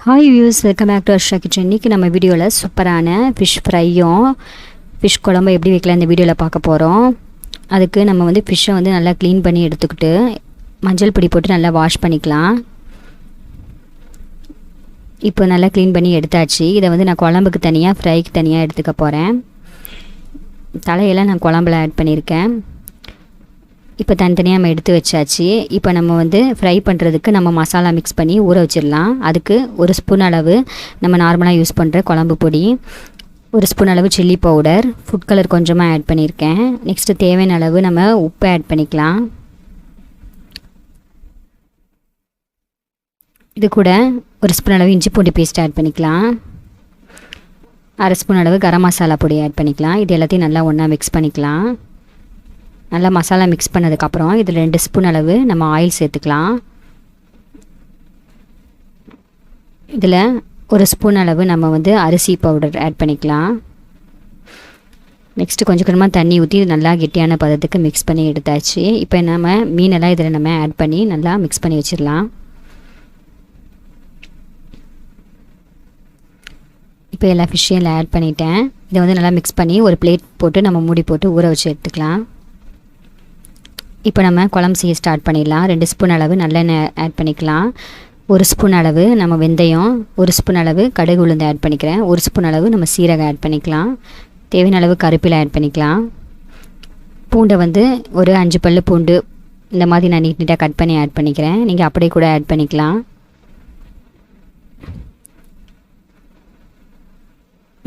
Hi views, welcome back to Arsha kitchen. இன்றைக்கி நம்ம வீடியோவில் சூப்பரான ஃபிஷ் ஃப்ரையும் ஃபிஷ் குழம்பு எப்படி வைக்கலாம் இந்த வீடியோவில் பார்க்க போகிறோம். அதுக்கு நம்ம ஃபிஷ்ஷை நல்லா க்ளீன் பண்ணி எடுத்துக்கிட்டு மஞ்சள் பொடி போட்டு நல்லா வாஷ் பண்ணிக்கலாம். இப்போ நல்லா க்ளீன் பண்ணி எடுத்தாச்சு. இதை நான் குழம்புக்கு தனியாக ஃப்ரைக்கு தனியாக எடுத்துக்க போகிறேன். தலையெல்லாம் நான் குழம்புல ஆட் பண்ணியிருக்கேன். இப்போ தனித்தனியாக நம்ம எடுத்து வச்சாச்சு. இப்போ நம்ம ஃப்ரை பண்ணுறதுக்கு நம்ம மசாலா மிக்ஸ் பண்ணி ஊற வச்சிடலாம். அதுக்கு ஒரு ஸ்பூன் அளவு நம்ம நார்மலாக யூஸ் பண்ணுற குழம்பு பொடி, ஒரு ஸ்பூன் அளவு சில்லி பவுடர், ஃபுட் கலர் கொஞ்சமாக ஆட் பண்ணியிருக்கேன். நெக்ஸ்ட்டு தேவையான அளவு நம்ம உப்பு ஆட் பண்ணிக்கலாம். இது கூட ஒரு ஸ்பூன் அளவு இஞ்சி பூண்டு பேஸ்ட் ஆட் பண்ணிக்கலாம். அரை ஸ்பூன் அளவு கரம் மசாலா பொடி ஆட் பண்ணிக்கலாம். இது எல்லாத்தையும் நல்லா ஒன்றா மிக்ஸ் பண்ணிக்கலாம். நல்லா மசாலா மிக்ஸ் பண்ணதுக்கப்புறம் இதில் 2 ஸ்பூன் அளவு நம்ம ஆயில் சேர்த்துக்கலாம். இதில் ஒரு ஸ்பூன் அளவு நம்ம அரிசி பவுடர் ஆட் பண்ணிக்கலாம். நெக்ஸ்ட்டு கொஞ்சம் கொஞ்சமாக தண்ணி ஊற்றி நல்லா கெட்டியான பதத்துக்கு மிக்ஸ் பண்ணி எடுத்தாச்சு. இப்போ நம்ம மீனெல்லாம் இதில் நம்ம ஆட் பண்ணி நல்லா மிக்ஸ் பண்ணி வச்சிடலாம். இப்போ எல்லா ஃபிஷ்ஷையும் ஆட் பண்ணிட்டேன். இதை நல்லா மிக்ஸ் பண்ணி ஒரு பிளேட் போட்டு நம்ம மூடி போட்டு ஊற வச்சு எடுத்துக்கலாம். இப்போ நம்ம குழம்பு செய்ய ஸ்டார்ட் பண்ணிடலாம். 2 ஸ்பூன் அளவு நல்லெண்ணெய் ஆட் பண்ணிக்கலாம். 1 ஸ்பூன் அளவு நம்ம வெந்தயம், 1 ஸ்பூன் அளவு கடுகு உளுந்து ஆட் பண்ணிக்கிறேன். 1 ஸ்பூன் அளவு நம்ம சீரகம் ஆட் பண்ணிக்கலாம். தேவையான அளவு கருப்பிலை ஆட் பண்ணிக்கலாம். பூண்டை ஒரு 5 பல்லு பூண்டு இந்த மாதிரி நான் நீட்டாக கட் பண்ணி ஆட் பண்ணிக்கிறேன். நீங்கள் அப்படியே கூட ஆட் பண்ணிக்கலாம்.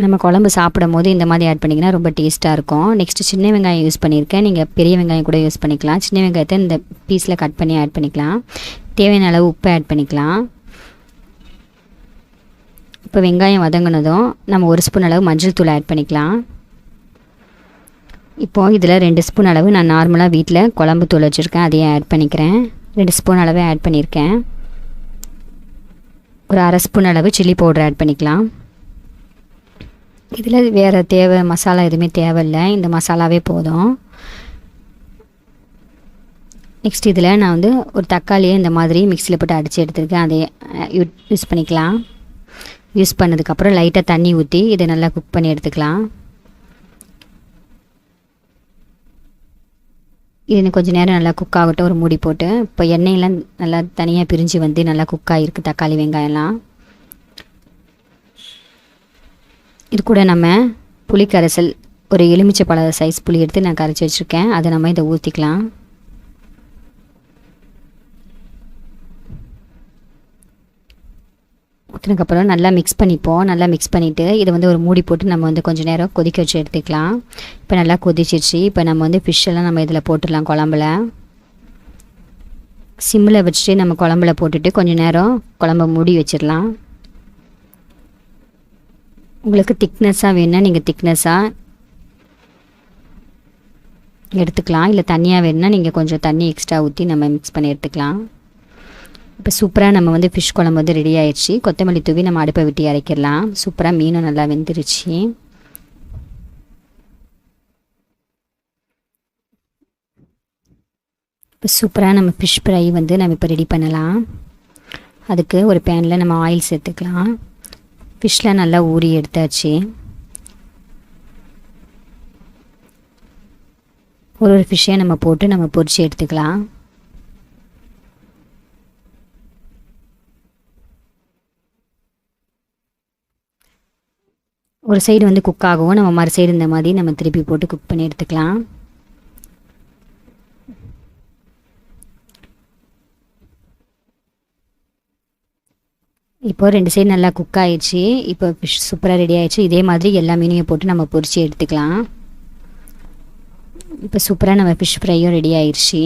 நம்ம குழம்பு சாப்பிடும் போது இந்த மாதிரி ஆட் பண்ணிங்கன்னா ரொம்ப டேஸ்ட்டாக இருக்கும். நெக்ஸ்ட்டு சின்ன வெங்காயம் யூஸ் பண்ணியிருக்கேன். நீங்கள் பெரிய வெங்காயம் கூட யூஸ் பண்ணிக்கலாம். சின்ன வெங்காயத்தை இந்த பீஸில் கட் பண்ணி ஆட் பண்ணிக்கலாம். தேவையான அளவு உப்பு ஆட் பண்ணிக்கலாம். இப்போ வெங்காயம் வதங்கினதும் நம்ம 1 ஸ்பூன் அளவு மஞ்சள் தூள் ஆட் பண்ணிக்கலாம். இப்போது இதில் 2 ஸ்பூன் அளவு நான் நார்மலாக வீட்டில் குழம்பு தூள் வச்சுருக்கேன், அதையே ஆட் பண்ணிக்கிறேன். 2 ஸ்பூன் அளவே ஆட் பண்ணியிருக்கேன். ஒரு அரை ஸ்பூன் அளவு சில்லி பவுடர் ஆட் பண்ணிக்கலாம். இதில் வேறு மசாலா எதுவுமே தேவையில்லை, இந்த மசாலாவே போதும். நெக்ஸ்ட் இதில் நான் ஒரு தக்காளியை இந்த மாதிரி மிக்சியில் போட்டு அடித்து எடுத்துருக்கேன், அதை யூஸ் பண்ணிக்கலாம். யூஸ் பண்ணதுக்கப்புறம் லைட்டாக தண்ணி ஊற்றி இதை நல்லா குக் பண்ணி எடுத்துக்கலாம். இது கொஞ்சம் நேரம் நல்லா குக் ஆகட்டும், ஒரு மூடி போட்டு. இப்போ எண்ணெயெல்லாம் நல்லா தனியாக பிரிஞ்சு நல்லா குக் ஆகிருக்கு தக்காளி வெங்காயம்லாம். இது கூட நம்ம புளி கரைசல், ஒரு எலுமிச்சை பழ சைஸ் புளி எடுத்து நான் கரைச்சி வச்சுருக்கேன், அதை நம்ம இதை ஊற்றிக்கலாம். ஊற்றினதுக்கப்புறம் நல்லா மிக்ஸ் பண்ணிப்போம். நல்லா மிக்ஸ் பண்ணிவிட்டு இதை ஒரு மூடி போட்டு நம்ம கொஞ்சம் நேரம் கொதிக்க வச்சு எடுத்துக்கலாம். இப்போ நல்லா கொதிச்சிருச்சு. இப்போ நம்ம ஃபிஷ்ஷெல்லாம் நம்ம இதில் போட்டுடலாம். குழம்புல சிம்மில் வச்சுட்டு நம்ம குழம்புல போட்டுட்டு கொஞ்சம் நேரம் குழம்பு மூடி வச்சிடலாம். உங்களுக்கு திக்னஸாக வேணுன்னா நீங்கள் திக்னஸாக எடுத்துக்கலாம், இல்லை தண்ணியாக வேணுன்னா நீங்கள் கொஞ்சம் தண்ணி எக்ஸ்ட்ரா ஊற்றி நம்ம மிக்ஸ் பண்ணி எடுத்துக்கலாம். இப்போ சூப்பராக நம்ம ஃபிஷ் குழம்பு ரெடி ஆயிடுச்சு. கொத்தமல்லி தூவி நம்ம அடுப்பை விட்டு இறக்கிடலாம். சூப்பராக மீனும் நல்லா வெந்துருச்சு. இப்போ சூப்பராக நம்ம ஃபிஷ் ஃப்ரை நம்ம இப்போ ரெடி பண்ணலாம். அதுக்கு ஒரு பேனில் நம்ம ஆயில் சேர்த்துக்கலாம். ஃபிஷ்லாம் நல்லா ஊறி எடுத்தாச்சு. ஒரு ஃபிஷ்ஷை நம்ம போட்டு நம்ம பொரிச்சு எடுத்துக்கலாம். ஒரு சைடு குக் ஆகும், நம்ம மறு சைடு இந்த மாதிரி நம்ம திருப்பி போட்டு குக் பண்ணி எடுத்துக்கலாம். இப்போ 2 சைடு நல்லா குக் ஆயிடுச்சு. இப்போ ஃபிஷ் சூப்பராக ரெடி ஆயிடுச்சு. இதே மாதிரி எல்லா மீனையும் போட்டு நம்ம பொரிச்சு எடுத்துக்கலாம். இப்போ சூப்பராக நம்ம ஃபிஷ் ஃப்ரையும் ரெடி ஆயிடுச்சு.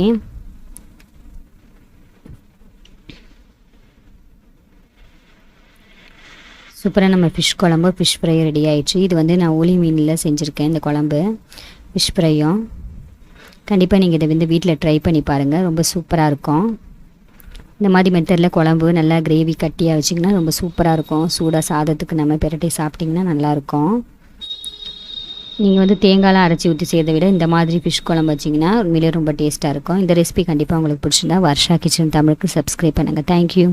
சூப்பராக நம்ம ஃபிஷ் குழம்பு ஃபிஷ் ஃப்ரையும் ரெடி ஆயிடுச்சு. இது நான் ஒளி மீனில் செஞ்சுருக்கேன் இந்த குழம்பு ஃபிஷ் ஃப்ரையும். கண்டிப்பாக நீங்கள் இதை வீட்டில் ட்ரை பண்ணி பாருங்கள், ரொம்ப சூப்பராக இருக்கும். இந்த மாதிரி மெத்தடில் குழம்பு நல்லா கிரேவி கட்டியாக வச்சிங்கன்னா ரொம்ப சூப்பராக இருக்கும். சூடாக சாதத்துக்கு நம்ம பிரட்டி சாப்பிட்டிங்கன்னா நல்லாயிருக்கும். நீங்கள் தேங்காய்லாம் அரைச்சி ஊற்றி செய்கிறத விட இந்த மாதிரி ஃபிஷ் குழம்பு வச்சிங்கன்னா உண்மையிலே ரொம்ப டேஸ்ட்டாக இருக்கும். இந்த ரெசிபி கண்டிப்பாக உங்களுக்கு பிடிச்சிருந்தா வர்ஷா கிச்சன் தமிழுக்கு சப்ஸ்கிரைப் பண்ணுங்கள். தேங்க்யூ.